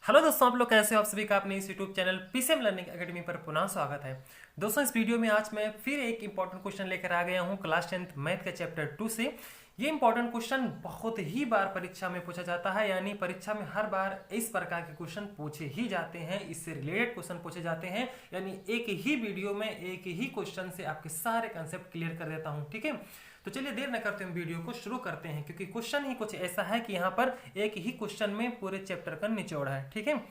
Hello दोस्तों, आप लोग कैसे हो? आप सभी का अपने इस YouTube channel PCM learning academy पर पुनः स्वागत है। दोस्तों, इस वीडियो में आज मैं फिर एक इंपॉर्टेंट क्वेश्चन लेकर आ गया हूं क्लास 10th मैथ के चैप्टर 2 से। ये इंपॉर्टेंट क्वेश्चन बहुत ही बार परीक्षा में पूछा जाता है, यानी परीक्षा में हर बार इस प्रकार के क्वेश्चन पूछे ही जाते हैं, इससे रिलेटेड क्वेश्चन पूछे जाते हैं। यानी एक ही वीडियो में एक ही क्वेश्चन से आपके सारे कंसेप्ट क्लियर कर देता हूँ। ठीक है, तो चलिए देर न करते हम वीडियो को शुरू करते हैं, क्योंकि क्वेश्चन ही कुछ ऐसा है कि यहाँ पर एक ही क्वेश्चन में पूरे चैप्टर का निचोड़ है। ठीक है,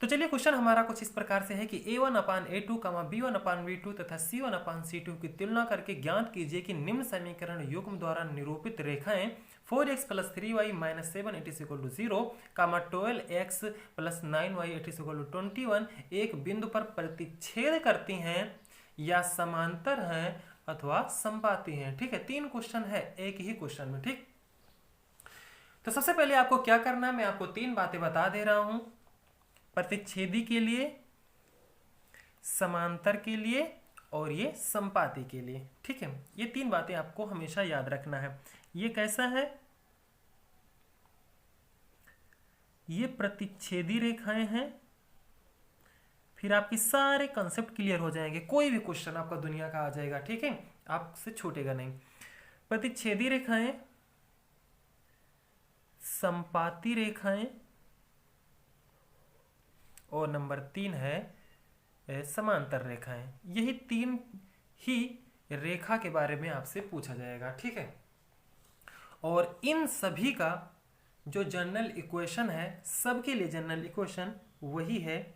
तो चलिए क्वेश्चन हमारा कुछ इस प्रकार से है कि a1/a2, b1/v2 तथा c1/c2 की तुलना करके ज्ञात कीजिए कि निम्न समीकरण युग्म द्वारा निरूपित रेखाएं 4x + 3y - 7 = 0, 12x + 9y = 21 एक बिंदु पर प्रतिच्छेद करती हैं या समांतर हैं अथवा समपाती हैं। ठीक है, 3 क्वेश्चन है एक ही क्वेश्चन में। ठीक, तो सबसे पहले आपको क्या करना है, मैं आपको 3 बातें बता दे रहा हूं। प्रतिच्छेदी के लिए, समांतर के लिए और ये समपाती के लिए। ठीक है, ये 3 बातें आपको हमेशा याद रखना है। ये कैसा है, ये प्रतिच्छेदी रेखाएं हैं। फिर आपके सारे कंसेप्ट क्लियर हो जाएंगे, कोई भी क्वेश्चन आपका दुनिया का आ जाएगा। ठीक है, आपसे छूटेगा नहीं। प्रतिच्छेदी रेखाएं, समपाती रेखाएं और नंबर 3 है समांतर रेखाएं। यही 3 ही रेखा के बारे में आपसे पूछा जाएगा। ठीक है, और इन सभी का जो जनरल इक्वेशन है, सबके लिए जनरल इक्वेशन वही है,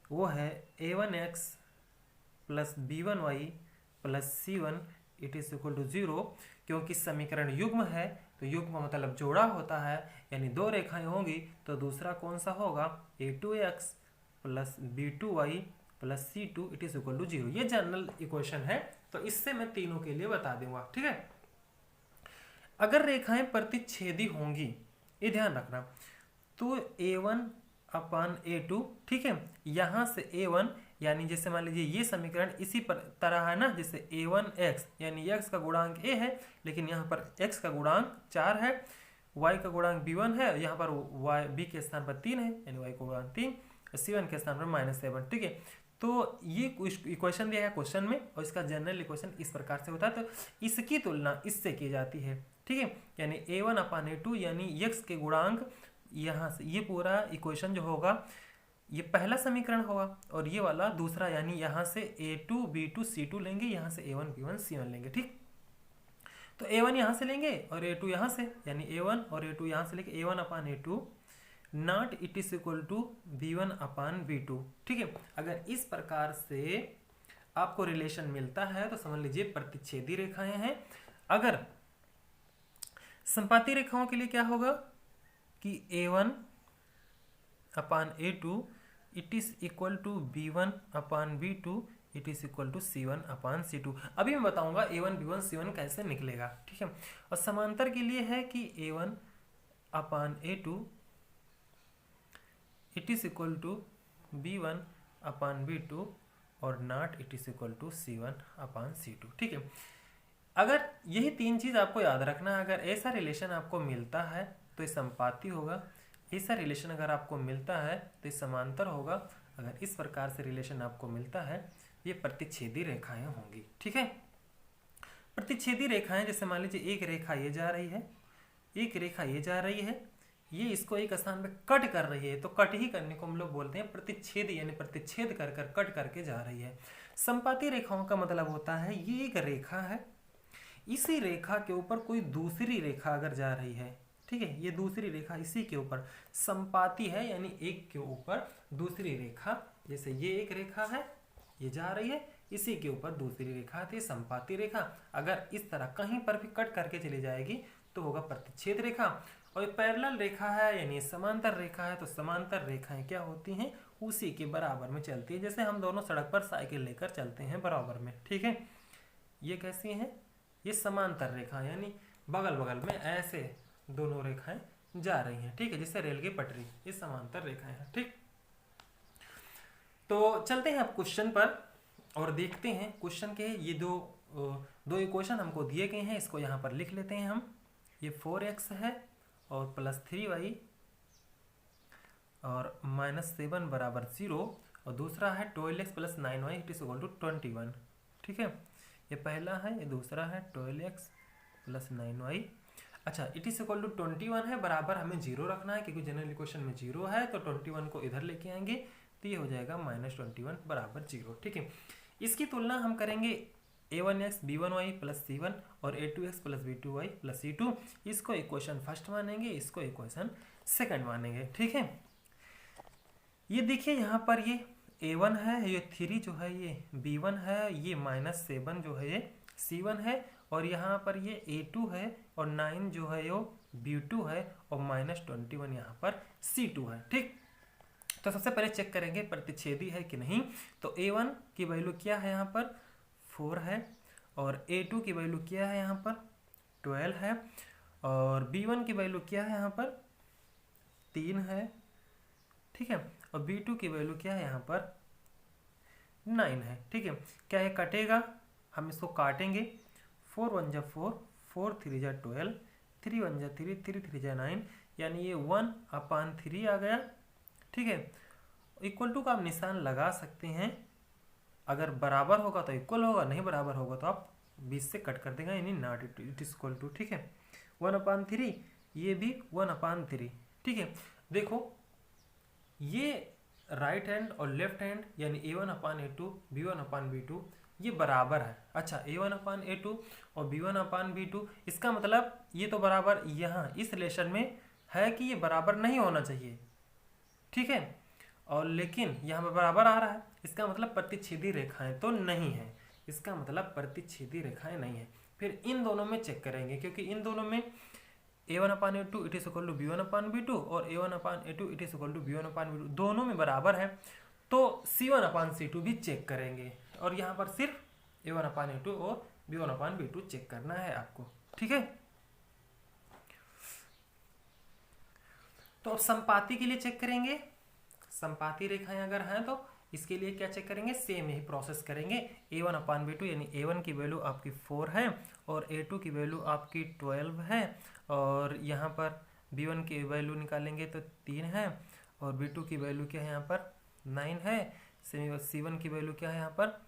वो है a1x + b1y + c1 = 0। क्योंकि समीकरण युग्म है तो युग्म मतलब जोड़ा होता है, यानी 2 रेखाएं होंगी तो दूसरा कौन सा होगा, a2x + b2y + c2 = 0। ये जनरल इक्वेशन है, तो इससे मैं तीनों के लिए बता दूंगा। ठीक है, अगर रेखाएं प्रतिच्छेदी होंगी, ये ध्यान रखना, तो a1/a2, ठीक है, यहां से a1 यानी जैसे मान लीजिए ये समीकरण इसी पर तरह है ना, जैसे a1x यानी x का गुणांक a है, लेकिन यहाँ पर x का गुणांक 4 है, y का गुणांक b1 है, यहाँ पर b के स्थान पर 3 है यानी y का गुणांक 3, c1 के स्थान पर -7। ठीक है, तो ये इक्वेशन दिया है क्वेश्चन में, और इसका जनरल इक्वेशन इस प्रकार से होता है, तो इसकी तुलना इससे की जाती है। ठीक है, यानी a1/a2 यानी x के गुणांक, यहाँ से ये पूरा इक्वेशन जो होगा ये पहला समीकरण होगा, और ये वाला दूसरा, यानी यहाँ से a2 b2 c2 लेंगे, यहाँ से a1 b1 c1 लेंगे। ठीक, तो a1 यहाँ से लेंगे और a2 यहाँ से, यानी a1 और a2 यहाँ से लेके a1/a2 not it is equal to b1/b2। ठीक है, अगर इस प्रकार से आपको रिलेशन मिलता है तो समझ लीजिए प्रतिच्छेदी रेखाएं हैं। अगर संपाती रेखाओं के लिए क्या होगा कि a1/a2 it is equal to b1/b2 it is equal to c1/c2। अभी मैं बताऊंगा a1 b1 c1 कैसे निकलेगा। ठीक है, और समांतर के लिए है कि a1/a2 it is equal to b1/b2 और not it is equal to c1/c2। ठीक है, अगर यही 3 चीज आपको याद रखना है। अगर ऐसा रिलेशन आपको मिलता है तो ये संपाती होगा, ऐसा रिलेशन अगर आपको मिलता है तो ये समांतर होगा, अगर इस प्रकार से रिलेशन आपको मिलता है ये प्रतिच्छेदी रेखाएं होंगी। ठीक है, प्रतिच्छेदी रेखाएं जैसे मान लीजिए एक रेखा ये जा रही है, एक रेखा ये जा रही है, ये इसको एक स्थान पे कट कर रही है, तो कट ही करने को हम लोग बोलते हैं प्रतिच्छेद, यानी प्रतिच्छेद कर कर कट करके जा रही है। संपाती रेखाओं का मतलब होता है ये एक रेखा है, इसी रेखा के ऊपर कोई दूसरी रेखा अगर जा रही है, ठीक है, ये दूसरी रेखा इसी के ऊपर संपाती है, यानी एक के ऊपर दूसरी रेखा, जैसे ये एक रेखा है ये जा रही है, इसी के ऊपर दूसरी रेखा थी संपाती रेखा। अगर इस तरह कहीं पर भी कट करके चली जाएगी तो होगा प्रतिच्छेद रेखा। और पैरेलल रेखा है यानी समांतर रेखा है, तो समांतर रेखाएं क्या होती हैं, उसी के बराबर में चलती है, जैसे हम दोनों सड़क पर साइकिल लेकर चलते हैं बराबर में। ठीक है, ये कैसी हैं, ये समांतर रेखा, यानी बगल बगल में ऐसे दोनों रेखाएं जा रही हैं। ठीक है, जैसे रेल की पटरी, ये समांतर रेखाएं हैं। ठीक, तो चलते हैं अब क्वेश्चन पर और देखते हैं क्वेश्चन के ये दो इक्वेशन हमको दिए गए हैं, इसको यहाँ पर लिख लेते हैं हम। ये 4x है और +3y और -7 बराबर 0, और दूसरा है 12x plus 9y it is equal to 21। ठीक है, ये पहला है, ये दूसरा है 12x प्लस 9y। अच्छा, इट इज इक्वल टू 21 है, बराबर हमें 0 रखना है क्योंकि जनरल इक्वेशन में 0 है, तो 21 को इधर लेके आएंगे तो ये हो जाएगा -21 बराबर 0। ठीक है, इसकी तुलना हम करेंगे a1x b1y प्लस c1 और a2x plus b2y plus c2। इसको इक्वेशन फर्स्ट मानेंगे, इसको इक्वेशन सेकंड मानेंगे। ठीक है, ये देखिए यहाँ पर ये a1 है, ये 3 जो है ये b1 है, ये -7 जो है ये c1 है, और यहाँ पर ये a2 है, और 9 जो है वो b2 है, और -21 यहाँ पर c2 है। ठीक, तो सबसे पहले चेक करेंगे प्रतिच्छेदी है कि नहीं। तो a1 की वैल्यू क्या है यहाँ पर 4 है, और a2 की वैल्यू क्या है यहाँ पर 12 है, और b1 की वैल्यू क्या है यहाँ पर 3 है। ठीक है, और b2 की वैल्यू क्या है यहाँ पर 9 है। ठीक है, क्या ये कटेगा, हम इसको काटेंगे। 4 1 जा 4, 4 3 जा 12, 3 1 जा 3, 3 3 जा 9, यानी ये 1/3 आ गया। ठीक है, इक्वल टू का आप निशान लगा सकते हैं, अगर बराबर होगा तो इक्वल होगा, नहीं बराबर होगा तो आप 20 से कट कर देगा, यानी not it is equal to. ठीक है, 1/3, ये भी 1/3। ठीक है, देखो ये राइट हैंड और लेफ्ट हैंड यानी a1/a2 b1/b2 ये बराबर है। अच्छा, a1/a2 और b1/b2 इसका मतलब ये तो बराबर यहाँ इस रिलेशन में है कि ये बराबर नहीं होना चाहिए। ठीक है, और लेकिन यहाँ पर बराबर आ रहा है, इसका मतलब प्रतिच्छेदी रेखाएं तो नहीं है, इसका मतलब प्रतिच्छेदी रेखाएं नहीं है। फिर इन दोनों में चेक करेंगे, क्योंकि इन दोनों में a1/a2 it is equal to b1/b2 और a1/a2 it is equal to b1/b2 दोनों में बराबर है, तो c1/c2 भी चेक करेंगे, और यहाँ पर सिर्फ a1/a2 और b1/b2 चेक करना है आपको। ठीक है, तो अब संपाति के लिए चेक करेंगे। संपाति रेखाएं अगर हैं तो इसके लिए क्या चेक करेंगे, सेम यही प्रोसेस करेंगे। a1/b2 यानी a1 की वैल्यू आपकी 4 है, और a2 की वैल्यू आपकी 12 है, और यहाँ पर b1 की वैल्यू निकालेंगे तो 3 है, और b2 की वैल्यू क्या है यहाँ पर 9 है, c1 की वैल्यू क्या है यहाँ पर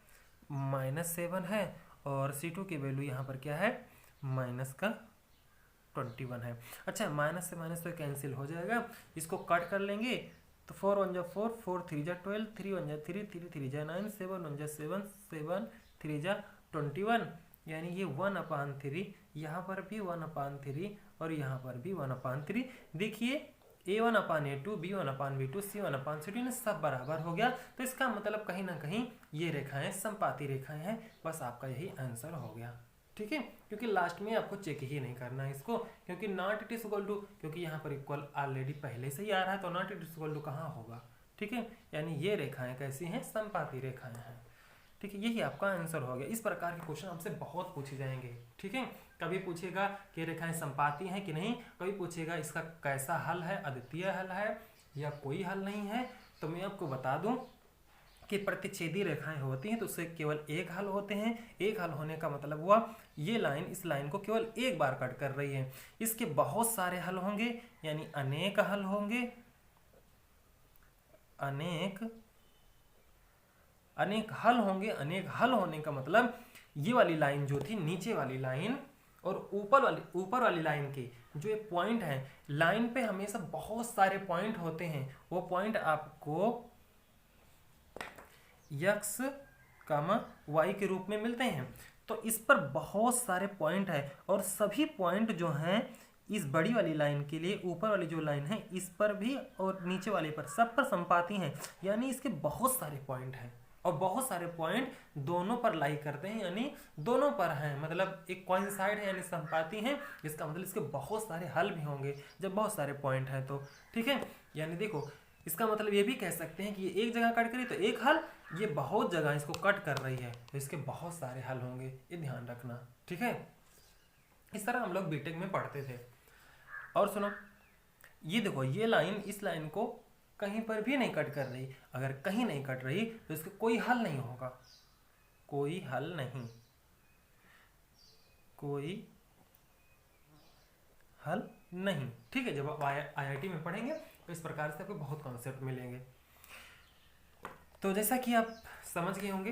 -7 है, और c2 की वैल्यू यहाँ पर क्या है -21 है। अच्छा, माइनस से माइनस तो कैंसिल हो जाएगा, इसको कट कर लेंगे तो 4 1 जा 4, 4 3 जा 12, 3 1 जा 3, 3 3 जा 9, 7 1 जा 7, 7 3 जा 21, यानी ये 1/3, यहाँ पर भी 1/3 और यहाँ पर भी 1/3। देखिए a1/a2 b1/b2 c1/c2 सब बराबर हो गया, तो इसका मतलब कहीं ना कहीं ये रेखाएं संपाती रेखाएं हैं। बस आपका यही आंसर हो गया। ठीक है, क्योंकि लास्ट में आपको चेक ही नहीं करना है इसको, क्योंकि not it is equal to, क्योंकि यहाँ पर इक्वल ऑलरेडी पहले से ही आ रहा है, तो not it is equal to कहाँ होगा। ठीक है, यानी ये रेखाएं कैसी हैं, संपाती रेखाएं हैं। ठीक है, यही आपका आंसर हो गया। इस प्रकार के क्वेश्चन आपसे बहुत पूछे जाएंगे। ठीक है, कभी पूछेगा कि रेखाएं संपाती हैं कि नहीं, कभी पूछेगा इसका कैसा हल है, अद्वितीय हल है या कोई हल नहीं है। तो मैं आपको बता दूं कि प्रतिच्छेदी रेखाएं होती हैं तो उससे केवल एक हल होते हैं। एक हल होने का मतलब हुआ ये लाइन इस लाइन को केवल एक बार कट कर रही है, इसके बहुत सारे हल होंगे, यानी अनेक हल होंगे। अनेक हल होंगे। अनेक हल होने का मतलब ये वाली लाइन जो थी, नीचे वाली लाइन और ऊपर वाली लाइन के जो ये पॉइंट है, लाइन पे हमेशा बहुत सारे पॉइंट होते हैं। वो पॉइंट आपको x, y के रूप में मिलते हैं। तो इस पर बहुत सारे पॉइंट है, और सभी पॉइंट जो हैं इस बड़ी वाली लाइन के लिए, ऊपर वाली जो लाइन है इस पर भी और नीचे वाले पर, सब पर संपाती हैं, यानी इसके बहुत सारे पॉइंट हैं, और बहुत सारे पॉइंट दोनों पर लाई करते हैं, यानी दोनों पर हैं, मतलब एक कोइंसाइड है यानी संपाती हैं। इसका मतलब इसके बहुत सारे हल भी होंगे जब बहुत सारे पॉइंट हैं तो। ठीक है, यानी देखो इसका मतलब ये भी कह सकते हैं कि ये एक जगह कट करी तो एक हल, ये बहुत जगह इसको कट कर रही है तो इसके बहुत सारे हल होंगे, ये ध्यान रखना। ठीक है, इस तरह हम लोग बीटेक में पढ़ते थे। और सुनो, ये देखो ये लाइन इस लाइन को कहीं पर भी नहीं कट कर रही, अगर कहीं नहीं कट रही तो इसका कोई हल नहीं होगा, कोई हल नहीं, कोई हल नहीं। ठीक है, जब आप IIT में पढ़ेंगे तो इस प्रकार से आपको बहुत कॉन्सेप्ट मिलेंगे। तो जैसा कि आप समझ गए होंगे